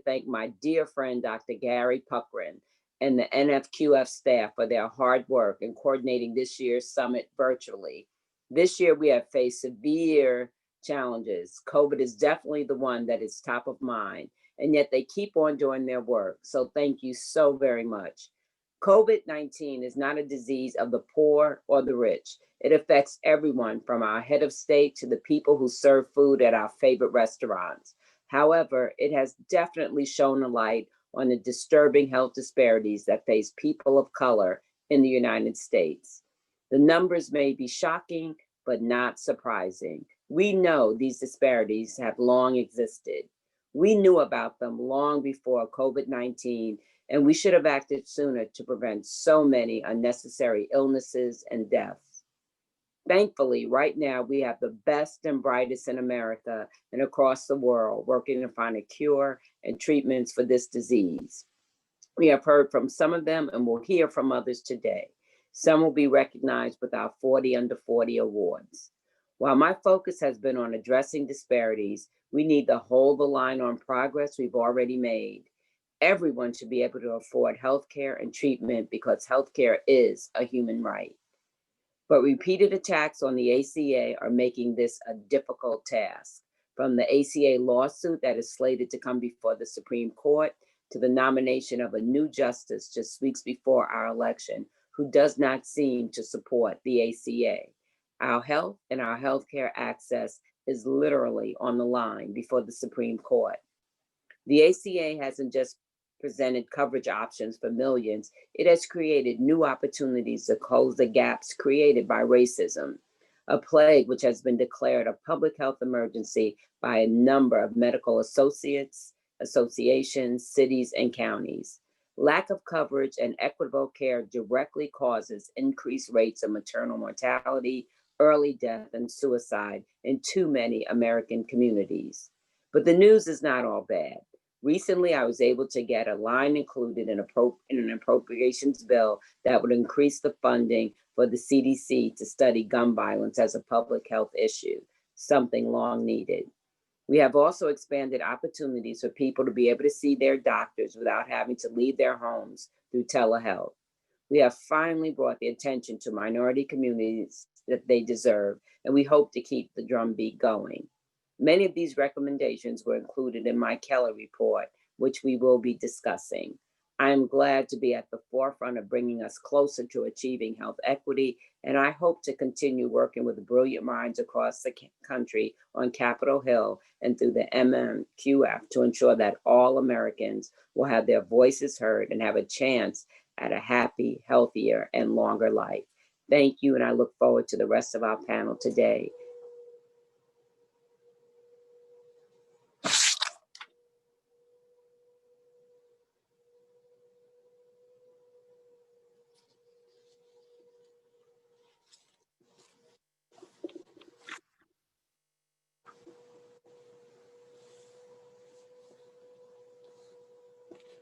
thank my dear friend, Dr. Gary Puckrin, and the NFQF staff for their hard work in coordinating this year's summit virtually. This year, we have faced severe challenges. COVID is definitely the one that is top of mind, and yet they keep on doing their work. So thank you so very much. COVID-19 is not a disease of the poor or the rich. It affects everyone from our head of state to the people who serve food at our favorite restaurants. However, it has definitely shown a light on the disturbing health disparities that face people of color in the United States. The numbers may be shocking, but not surprising. We know these disparities have long existed. We knew about them long before COVID-19, and we should have acted sooner to prevent so many unnecessary illnesses and deaths. Thankfully, right now, we have the best and brightest in America and across the world working to find a cure and treatments for this disease. We have heard from some of them and will hear from others today. Some will be recognized with our 40 Under 40 awards. While my focus has been on addressing disparities, we need to hold the line on progress we've already made. Everyone should be able to afford healthcare and treatment because healthcare is a human right. But repeated attacks on the ACA are making this a difficult task. From the ACA lawsuit that is slated to come before the Supreme Court to the nomination of a new justice just weeks before our election, who does not seem to support the ACA. Our health and our healthcare access is literally on the line before the Supreme Court. The ACA hasn't just presented coverage options for millions, it has created new opportunities to close the gaps created by racism, a plague which has been declared a public health emergency by a number of medical associations, cities, and counties. Lack of coverage and equitable care directly causes increased rates of maternal mortality, early death, and suicide in too many American communities. But the news is not all bad. Recently, I was able to get a line included in an appropriations bill that would increase the funding for the CDC to study gun violence as a public health issue, something long needed. We have also expanded opportunities for people to be able to see their doctors without having to leave their homes through telehealth. We have finally brought the attention to minority communities that they deserve, and we hope to keep the drumbeat going. Many of these recommendations were included in my Keller report, which we will be discussing. I am glad to be at the forefront of bringing us closer to achieving health equity, and I hope to continue working with brilliant minds across the country on Capitol Hill and through the MMQF to ensure that all Americans will have their voices heard and have a chance at a happy, healthier, and longer life. Thank you, and I look forward to the rest of our panel today.